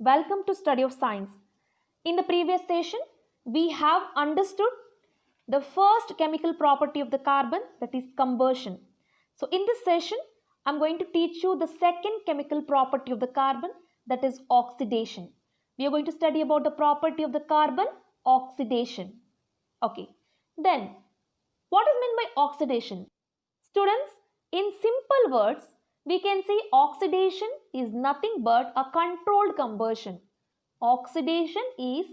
Welcome to Study of Science. In the previous session, we have understood the first chemical property of the carbon, that is combustion. So in this session, I'm going to teach you the second chemical property of the carbon, that is oxidation. We are going to study about the property of the carbon, oxidation. Okay. Then, what is meant by oxidation? Students, in simple words, we can say oxidation is nothing but a controlled combustion. Oxidation is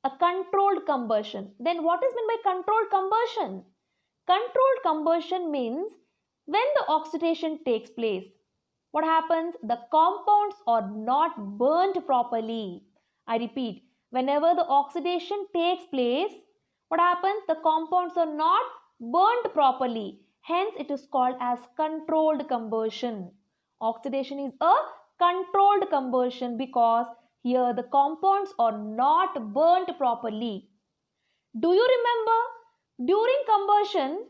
a controlled combustion. Then what is meant by controlled combustion? Controlled combustion means when the oxidation takes place, what happens? The compounds are not burnt properly. I repeat, whenever the oxidation takes place, what happens? The compounds are not burnt properly. Hence, it is called as controlled combustion. Oxidation is a controlled combustion because here the compounds are not burnt properly. Do you remember during combustion,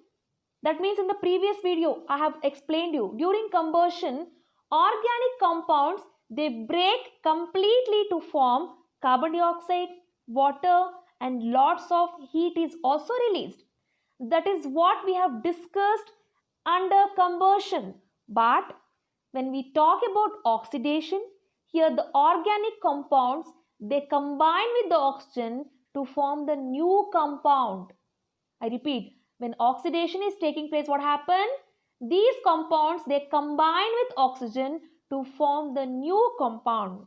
that means in the previous video I have explained you, during combustion, organic compounds, they break completely to form carbon dioxide, water, and lots of heat is also released. That is what we have discussed under combustion. But when we talk about oxidation, here the organic compounds, they combine with the oxygen to form the new compound. I repeat, when oxidation is taking place, what happens? These compounds, they combine with oxygen to form the new compound.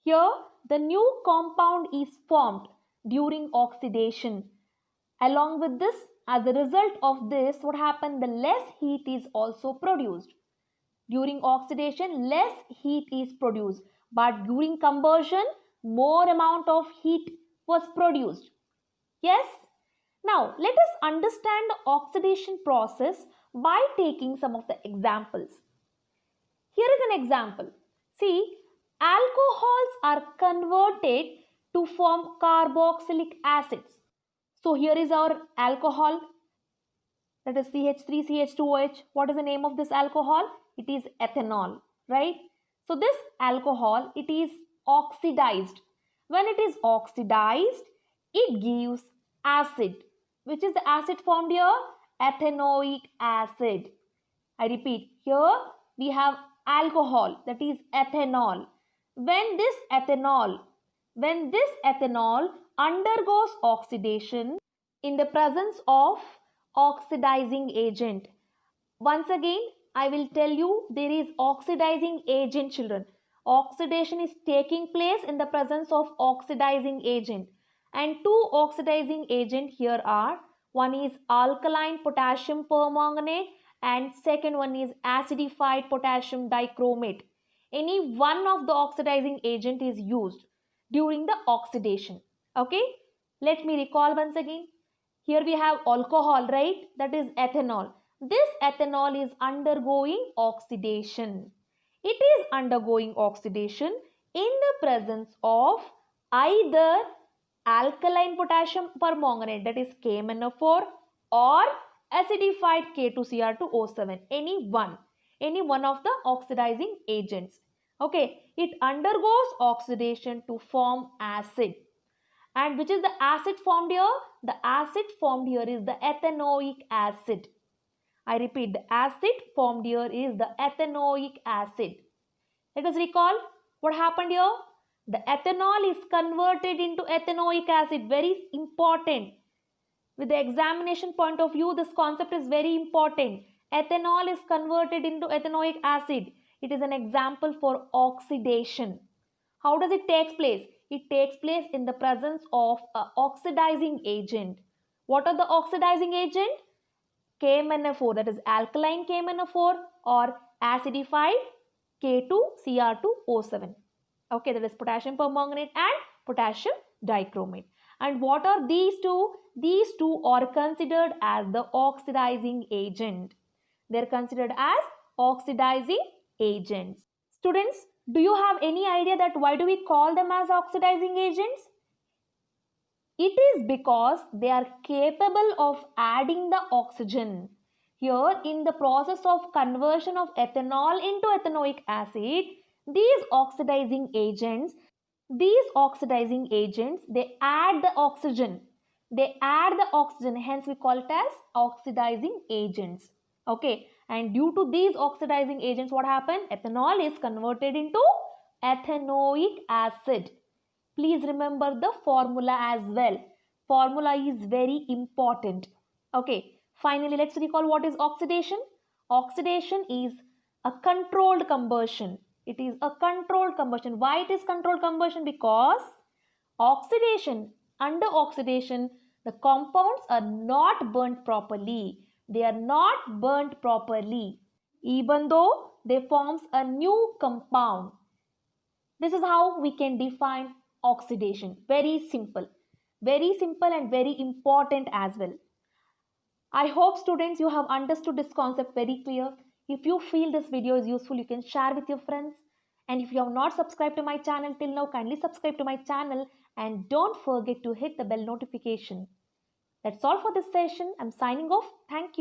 Here, the new compound is formed during oxidation. Along with this, as a result of this, what happens? The less heat is also produced. During oxidation, less heat is produced. But during combustion, more amount of heat was produced. Yes? Now, let us understand the oxidation process by taking some of the examples. Here is an example. See, alcohols are converted to form carboxylic acids. So here is our alcohol, that is CH3CH2OH. What is the name of this alcohol? It is ethanol, right? So this alcohol, it is oxidized. When it is oxidized, it gives acid. Which is the acid formed here? Ethanoic acid. I repeat, here we have alcohol, that is ethanol. When this ethanol undergoes oxidation in the presence of oxidizing agent. Once again, I will tell you, there is oxidizing agent, children. Oxidation is taking place in the presence of oxidizing agent. And two oxidizing agent here are, one is alkaline potassium permanganate and second one is acidified potassium dichromate. Any one of the oxidizing agent is used during the oxidation. Okay, let me recall once again. Here we have alcohol, right? That is ethanol. This ethanol is undergoing oxidation. It is undergoing oxidation in the presence of either alkaline potassium permanganate, that is KMnO4, or acidified K2Cr2O7, any one of the oxidizing agents. Okay, it undergoes oxidation to form acid. And which is the acid formed here? The acid formed here is the ethanoic acid. I repeat, the acid formed here is the ethanoic acid. Let us recall what happened here. The ethanol is converted into ethanoic acid. Very important. With the examination point of view, this concept is very important. Ethanol is converted into ethanoic acid. It is an example for oxidation. How does it take place? It takes place in the presence of an oxidizing agent. What are the oxidizing agent? KMnO4, that is alkaline KMnO4, or acidified K2Cr2O7. Okay, that is potassium permanganate and potassium dichromate. And what are these two? These two are considered as the oxidizing agent. They are considered as oxidizing agents. Students, do you have any idea that why do we call them as oxidizing agents? It is because they are capable of adding the oxygen. Here, in the process of conversion of ethanol into ethanoic acid, these oxidizing agents, These oxidizing agents, they add the oxygen. Hence we call it as oxidizing agents. Okay, and due to these oxidizing agents, what happens? Ethanol is converted into ethanoic acid. Please remember the formula as well. Formula is very important. Okay, finally let's recall what is oxidation. Oxidation is a controlled combustion. It is a controlled combustion. Why it is controlled combustion? Because under oxidation, the compounds are not burnt properly. They are not burnt properly, even though they forms a new compound. This is how we can define oxidation. Very simple and very important as well. I hope students you have understood this concept very clear. If you feel this video is useful, you can share with your friends. And if you have not subscribed to my channel till now, kindly subscribe to my channel and don't forget to hit the bell notification. That's all for this session. I'm signing off. Thank you.